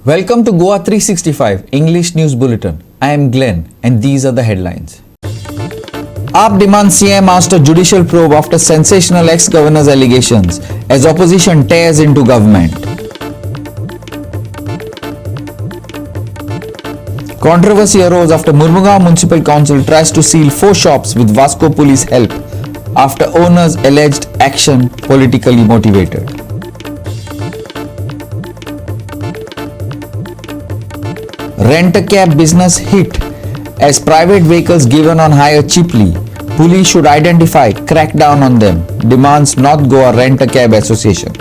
Welcome to Goa 365 English News Bulletin. I am Glenn and these are the headlines. AAP demands CM master judicial probe after sensational ex-governor's allegations as opposition tears into government. Controversy arose after Murmugaon Municipal Council tries to seal 4 shops with Vasco police help after owners alleged action politically motivated. Rent-a-cab business hit as private vehicles given on hire cheaply. Police should identify, crack down on them, demands North Goa Rent-a-Cab Association.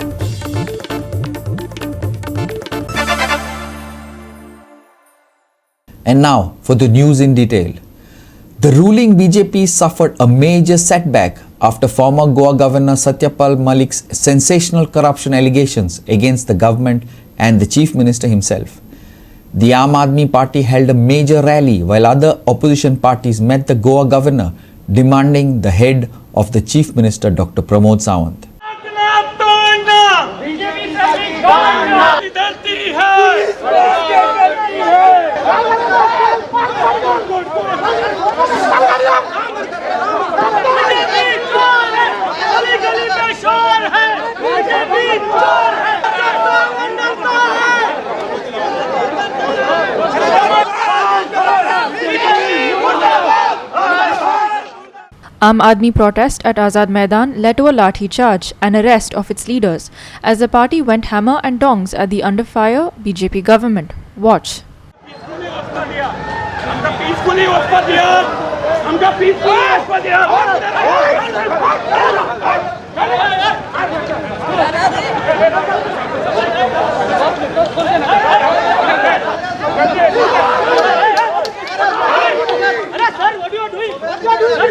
And now for the news in detail. The ruling BJP suffered a major setback after former Goa Governor Satyapal Malik's sensational corruption allegations against the government and the Chief Minister himself. The Aam Aadmi Party held a major rally while other opposition parties met the Goa Governor demanding the head of the Chief Minister Dr. Pramod Sawant. Aam Aadmi protest at Azad Maidan led to a lathi charge and arrest of its leaders as the party went hammer and tongs at the under fire BJP government. Watch.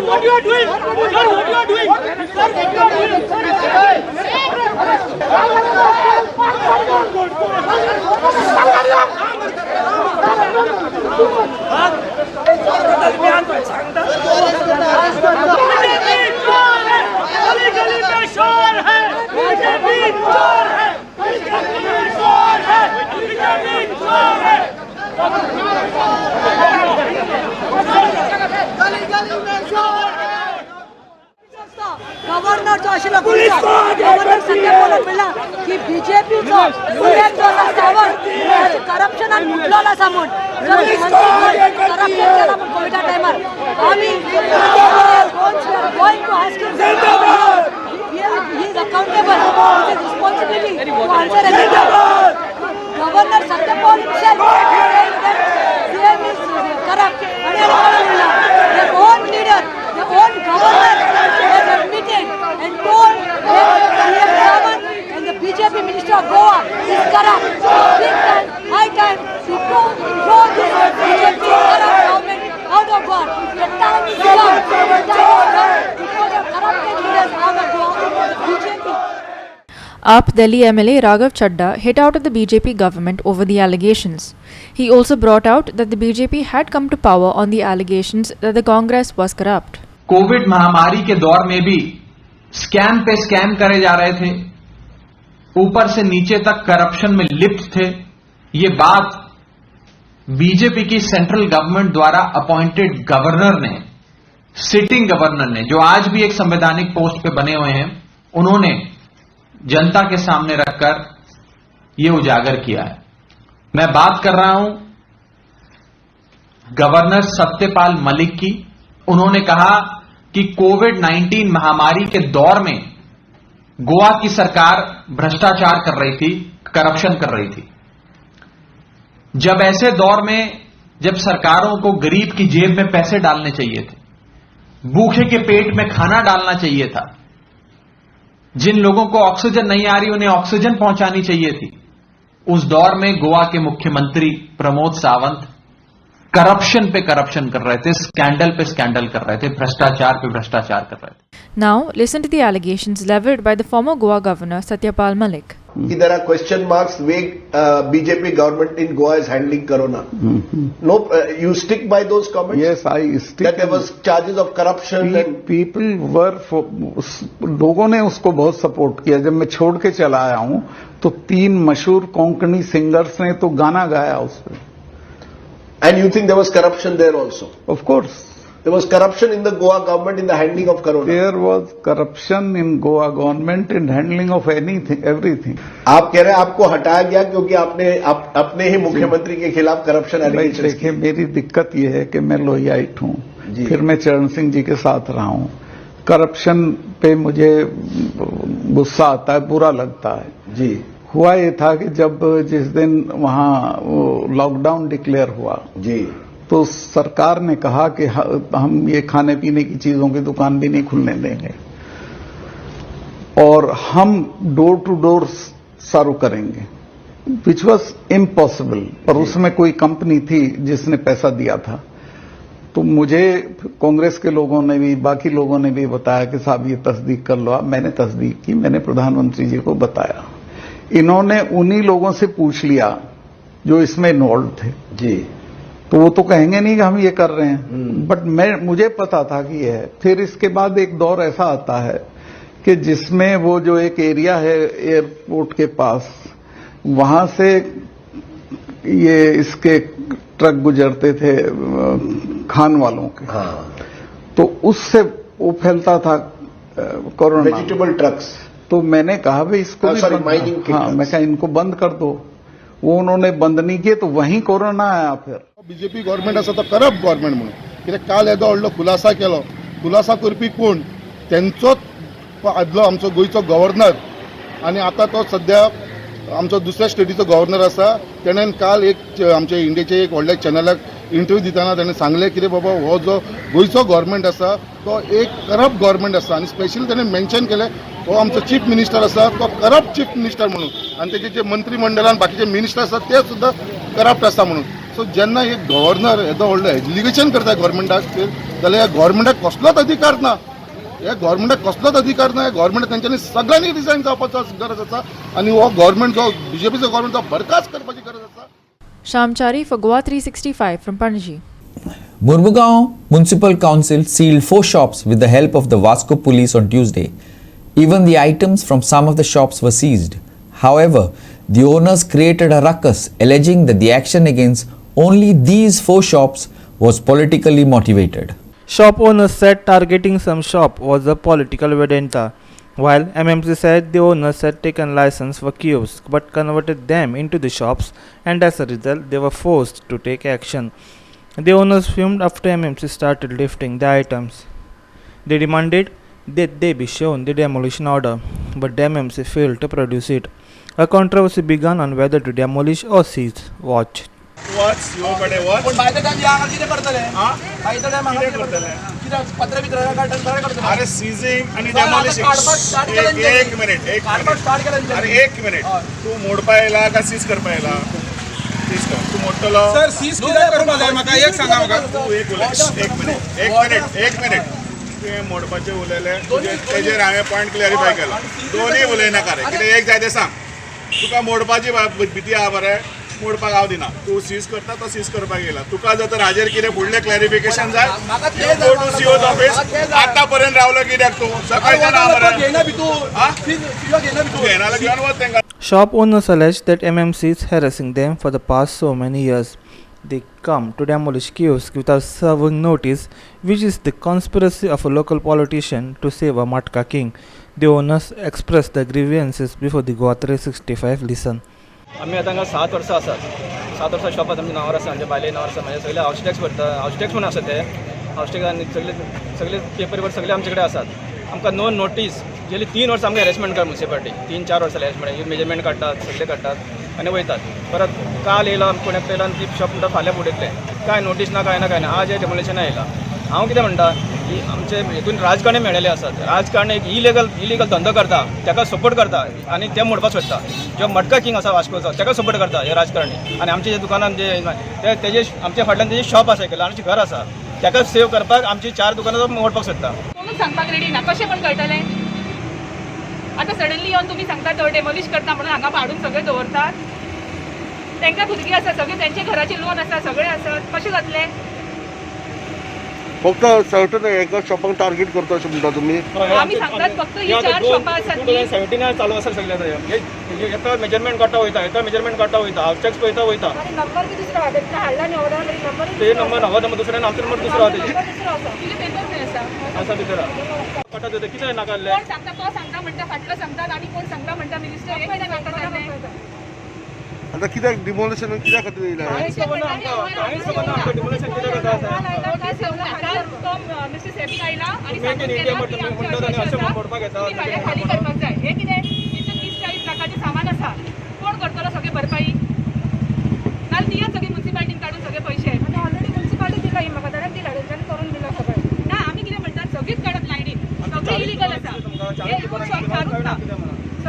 What you are doing? Sir, what you are doing? Sir, what you are doing? Governor जो अशिला governor Satyapal मिळला की BJP जो UN जो सावर corruption आणि मुठलाला सामून जर मंत्री corruption केला पण कोविडच्या टाइमर आम्ही going to ask he is accountable is responsibility to answer governor Satyapal himself CM is corrupt आणि मिळला their own leader their own governor has admitted and told CM Sawant and the BJP Minister of Goa is corrupt. Big time, high time to throw this BJP corrupt government out of Goa. The time is come. The time is come to throw the corrupted leaders out of Goa. BJP. AAP Delhi MLA Raghav Chadha hit out at the BJP government over the allegations. He also brought out that the BJP had come to power on the allegations that the Congress was corrupt. Covid महामारी के दौर में भी scam पे scam करे जा रहे थे, ऊपर से नीचे तक करप्शन में लिप्त थे। ये बात बीजेपी की सेंट्रल गवर्नमेंट द्वारा अपॉइंटेड गवर्नर ने, सिटिंग गवर्नर ने, जो आज भी एक संवैधानिक पोस्ट पे बने हुए हैं, उन्होंने जनता के सामने रखकर यह उजागर किया है। मैं बात कर रहा हूं गवर्नर सत्यपाल मलिक की। उन्होंने कहा कि कोविड-19 महामारी के दौर में गोवा की सरकार भ्रष्टाचार कर रही थी, करप्शन कर रही थी। जब ऐसे दौर में जब सरकारों को गरीब की जेब में पैसे डालने चाहिए थे, भूखे के पेट में खाना डालना चाहिए था, जिन लोगों को ऑक्सीजन नहीं आ रही उन्हें ऑक्सीजन पहुंचानी चाहिए थी, उस दौर में गोवा के मुख्यमंत्री प्रमोद सावंत करप्शन पे करप्शन कर रहे थे, स्कैंडल पे स्कैंडल कर रहे थे, भ्रष्टाचार पे भ्रष्टाचार कर रहे थे. Now, listen to the allegations leveled by the former Goa governor Satyapal Malik. There are question marks way BJP government in Goa is handling corona. No, you stick by those comments? Yes, I stick. That there was charges of corruption and people were लोगों ने उसको बहुत support KIA. जब मैं छोड़ के चला आया हूं तो 3 मशहूर कोंकणी सिंगर्स ने तो गाना गाया उस पर. And you think there was corruption there also? Of course. There was corruption in the Goa government in the handling of corona. There was corruption in Goa government in handling of anything, everything. आप कह रहे हैं आपको हटाया गया क्योंकि आपने अपने ही मुख्यमंत्री के खिलाफ करप्शन एलिगेशन. देखिए, मेरी दिक्कत यह है कि मैं लोहियाइट हूं, फिर मैं चरण सिंह जी के साथ रहा हूं. करप्शन पे मुझे गुस्सा आता है, बुरा लगता है जी. हुआ ये था कि जब जिस दिन वहां लॉकडाउन डिक्लेयर हुआ जी, तो सरकार ने कहा कि हम ये खाने पीने की चीजों की दुकान भी नहीं खुलने देंगे और हम डोर टू डोर सर्व करेंगे, विच वॉज इम्पॉसिबल. पर उसमें कोई कंपनी थी जिसने पैसा दिया था. तो मुझे कांग्रेस के लोगों ने भी, बाकी लोगों ने भी बताया कि साहब ये तस्दीक कर लो. मैंने तस्दीक की, मैंने प्रधानमंत्री जी को बताया. इन्होंने उन्हीं लोगों से पूछ लिया जो इसमें इन्वॉल्व थे जी. तो वो तो कहेंगे नहीं कि हम ये कर रहे हैं, बट मुझे पता था कि ये है. फिर इसके बाद एक दौर ऐसा आता है कि जिसमें वो जो एक एरिया है एयरपोर्ट के पास, वहां से ये इसके ट्रक गुजरते थे खान वालों के. हाँ. तो उससे वो फैलता था कोरोना. Vegetable trucks. तो मैंने कहा भाई इसको भी माइनिंग. हाँ, मैं कहा इनको बंद कर दो. वो उन्होंने बंद नहीं किए तो वहीं कोरोना आया. फिर बीजेपी गव्हर्नमेंट आसा तो करप्ट गव्हर्नमेंट म्हणून कित्याक काल येदो व्हडलो खुलासा केलो. खुलासा करपी कोण? तेंचोच आदलो आमचो गोंयचो गव्हर्नर आनी आतां तो सध्या आमचो दुसऱ्या स्टेटीचो गव्हर्नर आसा. तेणेन काल एक आमच्या इंडियेच्या एक व्हडल्या चॅनलाक इंटरव्यू दितना ताणें सांगलें कितें बाबा हो जो गोंयचो गव्हर्नमेंट आसा तो एक करप्ट गव्हर्नमेंट आसा. आनी स्पेशली ताणें मेन्शन केलें हो आमचो चीफ मिनिस्टर आसा तो करप्ट चीफ मिनिस्टर म्हणून, आनी तेचे जे मंत्रिमंडळान बाकीचे मिनिस्टर आसात ते सुद्दां करप्ट आसा म्हणून. सो जेन्ना एक गव्हर्नर येदो व्हडलो एलिगेशन करता गव्हर्नमेंटाक जाल्यार ह्या गव्हर्नमेंटाक कसलोच अधिकार ना. ह्या गव्हर्नमेंटाक कसलोच अधिकार ना. गव्हर्नमेंट तांच्यांनी सगळ्यांनी रिजायन जावपाचो गरज आसा आनी हो गव्हर्नमेंट जो बीजेपीचो गव्हर्नमेंट तो बरखास्त करपाची गरज आसा. Shamchari for Goa 365 from Panaji. Murmugaon Municipal Council sealed 4 shops with the help of the Vasco police on Tuesday. Even the items from some of the shops were seized. However, the owners created a ruckus, alleging that the action against only these 4 shops was politically motivated. Shop owners said targeting some shop was a political vendetta, while MMC said the owners had taken license for kiosks but converted them into the shops, and as a result they were forced to take action. The owners fumed after MMC started lifting the items. They demanded that they be shown the demolition order, but the MMC failed to produce it. A controversy began on whether to demolish or seize. Watch. पण by the time या कितें करतले? By the time कितें करतले? कितें पत्र बित्र काढून काय करतले? अरे सीजिंग आणि डेमोलिशिंग एक मिनिट अरे एक मिनिट तू मोडपा येला का सीज करपा येला? सीज कर. तू मोडटलो सर सीज कितें करपा जाय म्हाका एक सांगा म्हाका. तू एक मिनिट तुवें मोडपाचें उलयलें तेजेर हांवें पॉयंट क्लॅरिफाय केला. दोनूय उलयनाका रे. कितें एक जाय तें सांग. तुका मोडपाची भीती आहा मरे? मोडपाक हांव दिना. तू सीज करता तो सीज करपाक येयला. तुका जर तर हाजेर कितें फुडलें क्लॅरिफिकेशन जाय गो टू सीओज ऑफिस. आतां पर्यंत रावलो कित्याक तू? सकाळच्यान हांव मरे तू घेना जाल्यार घेवन वच तेंकां. Shop owners allege that MMC is harassing them for the past so many years. They come to demolish kiosks without serving notice, which is the conspiracy of a local politician to save a Matka king. The owners expressed their grievances before the Goa 365 listen. आम्ही आता 7 वर्सां आसात. 7 वर्सां शॉपात आमची नांवार आसा. आमच्या बायले नांवार आसा. म्हणजे सगळे हाऊस टॅक्स भरता. हाऊस टॅक्स म्हणून आसा ते हाऊस टॅक्स आनी सगळे पेपर बिपर सगळे आमचे कडेन आसात. आमकां नो नोटीस गेली 3 वर्सां आमकां हॅरेसमेंट कर म्युनिसिपालिटी 3-4 वर्सां हॅरेसमेंट मेजरमेंट काडटात सगळे काडटात आनी वयतात. परत काल येयलो कोणाक पयलो आनी ती शॉप म्हणटा फाल्यां फुडयतले. काय नोटीस ना काय ना आज हे डेमोलेशन आयला. हांव कितें म्हणटा की आमचे हितून राजकारणी मेळिल्ले आसात. राजकारणी एक इलिगल धंदो करता ताका सपोर्ट करता आनी ते मोडपाक सोदता. जो मडका किंग आसा वास्कोचो ताका सपोर्ट करता हे राजकारणी. आनी आमचे जे दुकानान जे तेजे आमच्या फाटल्यान तेजे शॉप आसा ल्हानशें घर आसा ताका सेव करपाक आमची 4 दुकानां मोडपाक सोदता. कोणूच सांगपाक रेडी ना. कशें पण कळटलें. आतां सडनली येवन तुमी सांगता तो डेमोलिश करता म्हणून हांगा पाडून सगळे दवरतात. तांकां भुरगीं आसा सगळे त्यांचे घराचे लोन आसा सगळे आसत. कशें जातलें. फक्त सर्टन एका शॉपाक टार्गेट करता अशें म्हणटा तुमी. आमी सांगतात फक्त ही 4 शॉपां आसात न्ही. 2017 चालू आसा सगळे येता मेजरमेंट काडटा वयता येता मेजरमेंट काडटा वयता हावस टॅक्स पळयता वयता. नंबर बी दुसरो हाडटा हाडला न्ही ऑर्डर नंबर ते नंबर नवो नंबर दुसरे आमचो नंबर दुसरो आहा तेजे दुसरो आसा. कितें पेपर खंय आसा. आसा भितर काडटा ते कितें नाकाल्ले. कोण सांगता तो सांगता म्हणटा फाटलो सांगतात आनी कोण सांगता म्हणटा मिनिस्टर एक कित्याक सांगता. आतां कित्याक डिमोलिशन कित्याक खातीर येयला. कांयच खबर ना आमकां डिमोलिशन कित्याक जाता मिस्टर सेबी आयला आणि मेक इन इंडिया म्हणटात आनी अशें मोडपाक येता. खाली करपाक जाय. हे कितें 30-40 लाखाचें सामान आसा. कोण करतलो सगळे भरपाई. नाल्यार दियात सगळी म्युन्सिपाल्टीन काडून सगळे पयशे. ऑलरेडी म्युन्सिपाल्टी दिला ही म्हाका धाडून दिला तेंच्यानी करून दिला सगळें. ना आमी कितें म्हणटात सगळीच काडप लायनीन. सगळें इलिगल आसा. हे शॉप चालूच ना.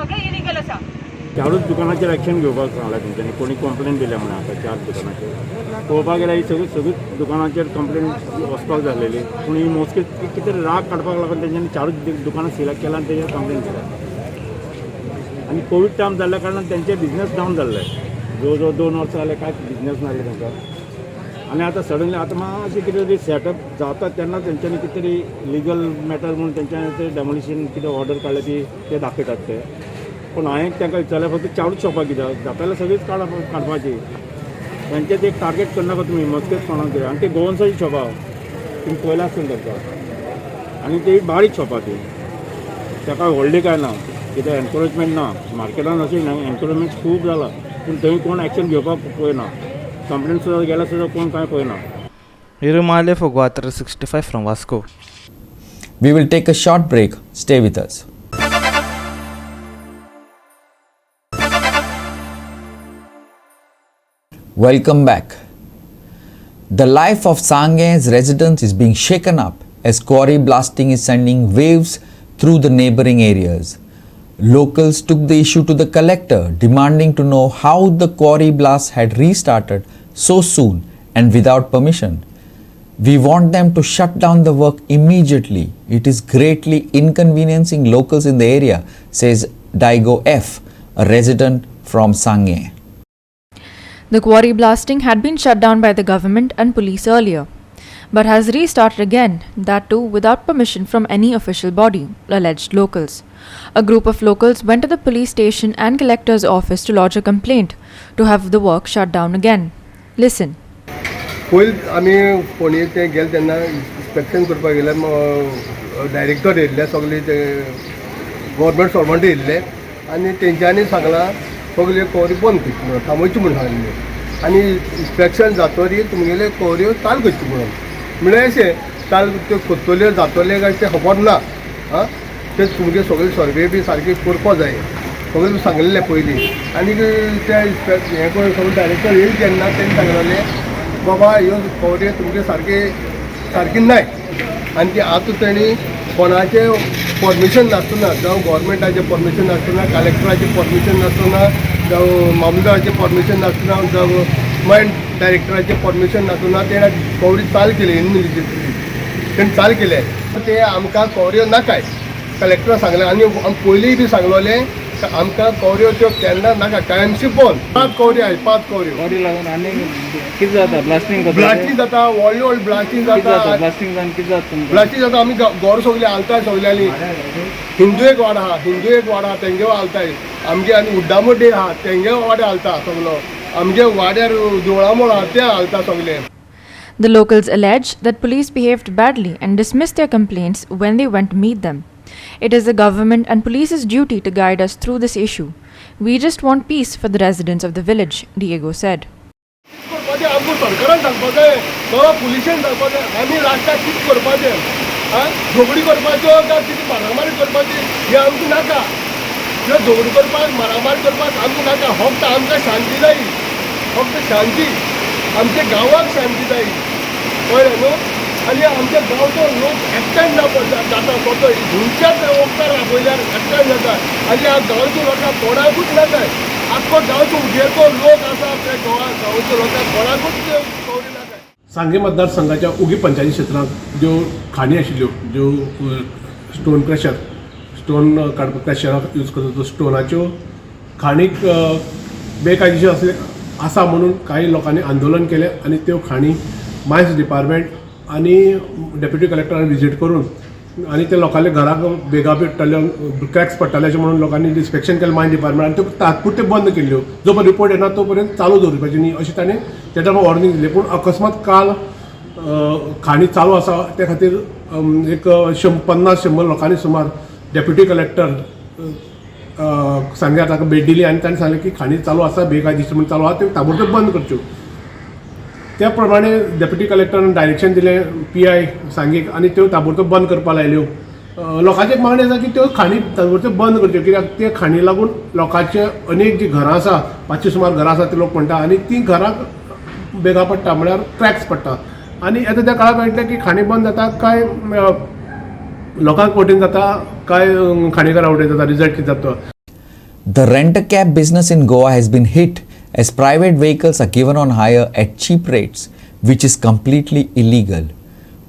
सगळें इलिगल आसा. 4 दुकानाचेर एक्शन घेवपाक सांगला तेंच्यांनी. कोणी कंप्लेन दिल्या म्हणून आतां 4 दुकानाचेर पळोवपाक गेल्यार ही सगळीं दुकानाचेर कंप्लेन वचपाक जाल्लेली. पूण ही मोस्टली कितें राग काडपाक लागून तेंच्यांनी 4 दुकानां सिलेक्ट केला आनी तेजेर कंप्लेन केल्या. आनी कोवीड टायम जाल्ल्या कारणान तेंचे बिजनेस डावन जाल्ले. जवळ जवळ 2 वर्सां जाले कांयच बिजनेस नासले तांकां. आनी आतां सडनली आतां मातशें कितें तरी सेटअप जाता तेन्ना तेंच्यांनी कितें तरी लिगल मॅटर म्हणून तेंच्यांनी ते डेमोलिशन कितें ऑर्डर काडल्या ती ते दाखयतात ते. पूण हांवें तांकां विचारलें फक्त 4 शॉपां कित्याक जाता जाल्यार सगळीच काडपाची. तेंचेच एक टार्गेट करनाका तुमी मस्तेच कोणाक तरी. आनी ती गोवन्साची शॉपां तुमी पयला आसून करता आनी ती बारीक शॉपां ती. ताका व्हडली काय ना कितें एनकरेजमेंट ना. मार्केटान अशें एनकरेजमेंट खूब जाला पूण थंय कोण एक्शन घेवपाक पळयना. कंप्लेन सुद्दां गेल्यार सुद्दां कोण कांय पळयना. Hiru Male for Goa 365 from Vasco. We will take a short break. Stay with us. Welcome back. The life of Sangai's residents is being shaken up as quarry blasting is sending waves through the neighboring areas. Locals took the issue to the collector, demanding to know how the quarry blast had restarted so soon and without permission. We want them to shut down the work immediately. It is greatly inconveniencing locals in the area, says Daigo F., a resident from Sangai. The quarry blasting had been shut down by the government and police earlier, but has restarted again, that too without permission from any official body, alleged locals. A group of locals went to the police station and collector's office to lodge a complaint to have the work shut down again. Listen. पयलीं आमी फोंडे ते गेले तेन्ना inspection करपाक गेल्यार director येयल्ले सगळे ते government servant येयल्ले आनी तेंच्यांनी सांगलां सगळे कोवरी बंद करची म्हणून थांबोवची म्हणून सांगले. आनी इन्स्पेक्शन जातरी तुमगेले कोवऱ्यो चाल करची म्हणून म्हणजे अशें चाल त्यो कोत्तल्यो जातले काय ते खबर ना. आं ते तुमगे सगळे सर्वे बी सारके करपा जाय सगळे सांगलेले पयलीं. आनी त्या हें करून सगळे डायरेक्टर येयले तेन्ना तेणी सांगलेलें बाबा ह्यो कोवऱ्यो तुमगे सारकी नाय. आनी ती आतां तेणी कोणाचें परमिशन नासतना जावं गव्हर्मेंटाचें परमिशन नासतना कलेक्टराचें परमिशन नासतना जावं मामलेदाराचें परमिशन नासतना जावं मायंड डायरेक्टराचें परमिशन नासतना तेणें कोवरी चाल केली इनमिजिएटली. तेणें चाल केले ते आमकां कोवऱ्यो नाकाय. कलेक्टरान सांगलें आनी पयलींय बी सांगलोलें आमकां कोवऱ्यो त्यो केन्ना नाका कायमशी बंद. 5 कोवऱ्यो आहाय 5 कोवऱ्यो लागून आनी कितें जाता ब्लास्टिंग जाता व्हडली ब्लास्टिंग जाता. ब्लास्टिंग जावन कितें जाता ब्लास्टिंग जाता आमी घर सगळे हालताय सगळ्यांनी. हिंदू एक वाडा आहा तेंगे हालताय. आमगे आनी उड्डामड्डे आहा तेंगे वाडे हालता सगळो. आमगे वाड्यार देवळामोळ आहा ते हालता सगळे. The locals allege that police behaved badly and dismissed their complaints when they went to meet them. It is the government and police's duty to guide us through this issue. We just want peace for the residents of the village, Diego said. आमकां सरकारान सांगपाक जाय बाबा पुलिशेन सांगपाक जाय आमी राष्ट्राक कितें करपाचें. झगडी करपाच्यो काय कितें मारामारी करपाची हें आमकां नाका. ह्यो झगडी करपाक मारामारी करपाक आमकां नाका. फक्त आमकां शांती जाय. फक्त शांती आमच्या गांवाक शांती जाय कळ्ळें न्हू. आनी आमच्या गांवचो लोक एकठांय जाता फक्त खंयच्याच वखदार राबयल्यार एकठांय जाता आनी ह्या गांवच्या लोकांक कोणाकूच नाका आख्खो गांवचो उजेडो लोक आसा त्या गांवच्या लोकांक कोणाकूच कवरी नाका. सांगे मतदारसंघाच्या उगी पंचायती क्षेत्रांत ज्यो खाणी आशिल्ल्यो ज्यो स्टोन काडपाक क्रशराक यूज करता तो स्टोनाच्यो खाणीक बेकायदेशीर आसा म्हणून काही लोकांनी आंदोलन केलें आनी त्यो खाणी मायन्स डिपार्टमेंट आनी डेप्युटी कलेक्टरान विजीट करून आनी ते लोकांच्या घराक भेगा पडटल्यो क्रॅक्स पडटले अशें म्हणून लोकांनी इन्स्पेक्शन केलें मायन्स डिपार्टमेंट आनी त्यो तात्पुरते बंद केल्ल्यो जो पर्यंत रिपोर्ट येना तो पर्यंत चालू दवरपाची न्ही अशें ताणें तेच्या वॉर्निंग दिलें. पूण अकस्मात काल खाणी चालू आसा ते खातीर एक 50-100 लोकांनी सुमार डेप्युटी कलेक्टर सांगे ताका भेट दिली आनी ताणें सांगलें की खाणी चालू आसा बेकायदेशीर म्हणून चालू आसा त्यो ताबडतोब बंद करच्यो. त्या प्रमाणे डेप्युटी कलेक्टरान डायरेक्शन दिलें PI सांगेक आनी त्यो ताबडतोब बंद करपाक लायल्यो. लोकांची मागणी आसा की त्यो खाणी ताबडतोब बंद करच्यो कित्याक ते खाणी लागून लोकांचे अनेक जीं घरां आसा 500 सुमार घरां आसा ते लोक म्हणटा आनी तीं घरांक भेगा पडटा म्हळ्यार क्रॅक्स पडटा आनी येता त्या काळाक कळटलें की खाणी बंद जाता काय लोकांक वटेन जाता काय खाणीकारा वटेन जाता. रिजल्ट कितें जाता तो. The rent-a-cab business in Goa has been hit as private vehicles are given on hire at cheap rates, which is completely illegal.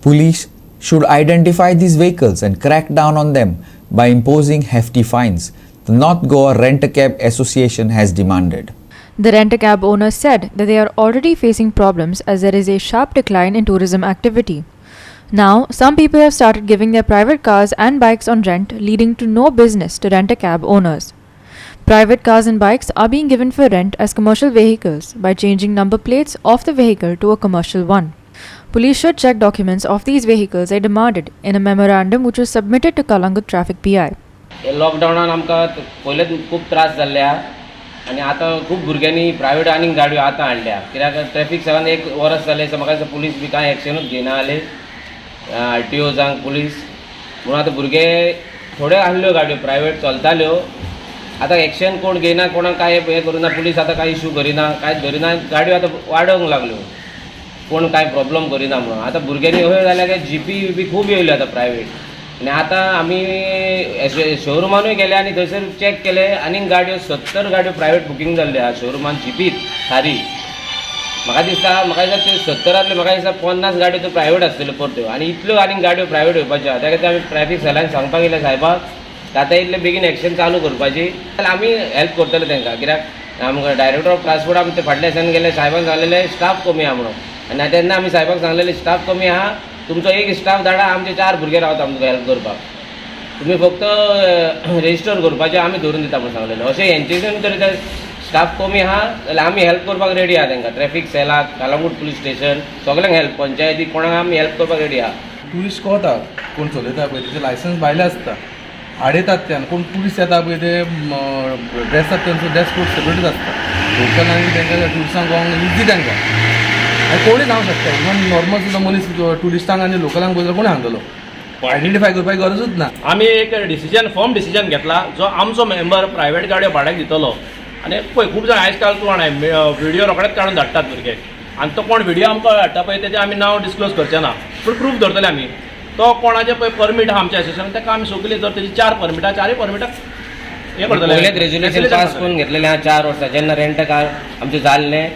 Police should identify these vehicles and crack down on them by imposing hefty fines, the North Goa Rent-a-Cab Association has demanded. The rent-a-cab owners said that they are already facing problems as there is a sharp decline in tourism activity. Now, some people have started giving their private cars and bikes on rent, leading to no business to rent-a-cab owners. Private cars and bikes are being given for rent as commercial vehicles by changing number plates of the vehicle to a commercial one. Police should check documents of these vehicles, they demanded in a memorandum which was submitted to Kalangut Traffic PI. लॉकडावनान आमकां पयलेच खूब त्रास जाल्ल्या आनी आतां खूब भुरग्यांनी private आनीक गाडयो आतां हाडल्या कित्याक ट्रॅफिक सेवान 1 वर्स जालें म्हाका दिसता पुलीस बी कांय एक्शनूच घेयना जाले RTO जावं पुलीस म्हणून आतां भुरगे थोडे आहल्यो गाडयो प्रायवेट चलताल्यो आतां एक्शन कोण घेयना कोणाक काय हें करिना पुलीस आतां कांय इशू करिना कांयच धरिना गाडयो आतां वाडोवंक लागल्यो कोण कांय प्रॉब्लम करिना म्हणून आतां भुरग्यांनी अशें जाल्या की जीपी खूब येयल्यो आतां प्रायवेट आनी आतां आमी शोरुमानूय गेले आनी थंयसर चॅक केले आनीक गाडयो 70 गाडयो प्रायवेट बुकींग जाल्ल्यो आहा शोरुमान जीपीत सारी म्हाका दिसता त्यो 70 म्हाका दिसता 50 गाडयो त्यो प्रायवेट आसतल्यो परत्यो आनी इतल्यो आनीक गाडयो प्रायवेट येवपाच्यो त्या खातीर आमी ट्रॅफिक सेलान सांगपाक गेले साहेबाक आतां इतले बेगीन एक्शन चालू करपाची आमी हेल्प करतले तांकां कित्याक आमकां डायरेक्टर ऑफ ट्रान्सपोर्ट आमी ते फाटल्या दिसांनी गेले साहेबान सांगलेले स्टाफ कमी आहा म्हणून आनी तेन्ना आमी साहेबाक सांगलेले स्टाफ कमी आहा तुमचो एक स्टाफ धाडा आमचे 4 भुरगे रावता तुमकां हेल्प करपाक तुमी फक्त रेजिस्टर करपाचें आमी धरून दिता म्हणून सांगलेलें अशें हेंचेसून तरी ते स्टाफ कमी आहा जाल्यार आमी हेल्प करपाक रेडी आहा तांकां ट्रॅफिक सेलाक कालांगूट पुलीस स्टेशन सगळ्यांक हेल्प पंचायतीक कोणाक आमी हेल्प करपाक रेडी आहा. टुरिस्ट कोता कोण चलयता पळय तेचे लायसन्स भायले आसता आडयतात ते कोण टुरिस्ट येता पळय ते ड्रेस आसता तेंचो ड्रेस कोड सेपरेटूच आसता लोकल आनी तांकां टुरिस्टांक गोवंक इजी तांकां आनी कोणूय जावंक शकता इवन नॉर्मल सुद्दां मनीस टुरिस्टांक आनी लोकलांक पळयल्यार कोणी सांगतलो आयडेंटिफाय करपाची गरजूच ना. आमी एक फर्म डिसिजन घेतला जो आमचो मेंबर प्रायवेट गाडयो भाड्याक दितलो आनी पळय खूब जाण आयज काल तूं जाणाय व्हिडिओ रोखडेच काडून धाडटात भुरगे आनी तो कोण व्हिडिओ आमकां धाडटा पळय तेजें आमी नांव डिस्क्लोज करचें ना पूण प्रूफ धरतले आमी तो कोणाचें पळय परमीट आहा आमच्या एसोसिएशनान ताका आमी सगळीं जर तेजी 4 परमिटां 4 परमिटाक हें करतले. पयलेच रेजोल्युशन पास करून घेतलेलें आहा 4 वर्सां जेन्ना रेंट कार आमचें जाल्लें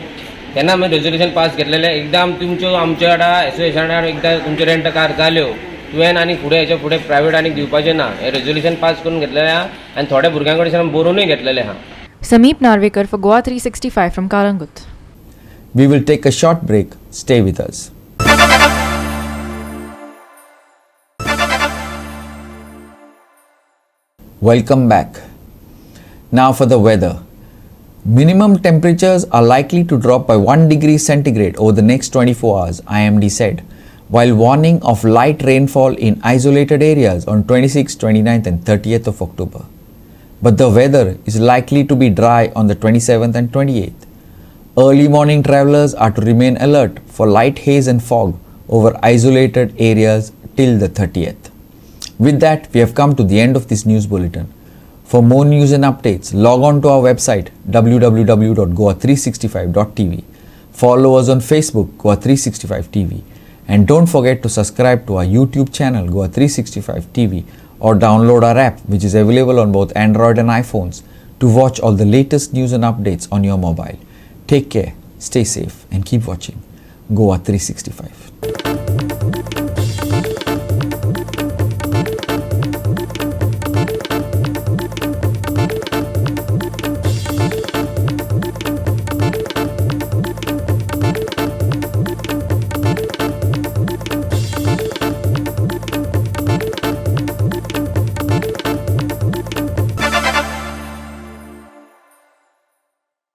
तेन्ना आमी रेजोल्युशन पास घेतलेलें एकदम तुमच्यो आमच्या वांगडा एसोसिएशनान एकदां तुमच्यो रेंट कार जाल्यो तुवें आनी फुडें हेच्या फुडें प्रायवेट आनीक दिवपाचें ना हें रेजोल्युशन पास करून घेतलेलें आहा आनी थोड्या भुरग्यां कडच्यान बरोवनूय घेतलेलें आहा. Sameep Narvekar for Goa 365 from Kalangut. We will take a short break. Stay with us. Welcome back. Now for the weather. Minimum temperatures are likely to drop by 1 degree centigrade over the next 24 hours, IMD said, while warning of light rainfall in isolated areas on 26th, 29th and 30th of October. But the weather is likely to be dry on the 27th and 28th. Early morning travelers are to remain alert for light haze and fog over isolated areas till the 30th. With that, we have come to the end of this news bulletin. For more news and updates, log on to our website www.goa365.tv. Follow us on Facebook, Goa365 TV, And don't forget to subscribe to our YouTube channel Goa 365 TV or download our app, which is available on both Android and iPhones, to watch all the latest news and updates on your mobile. Take care, stay safe, and keep watching Goa 365.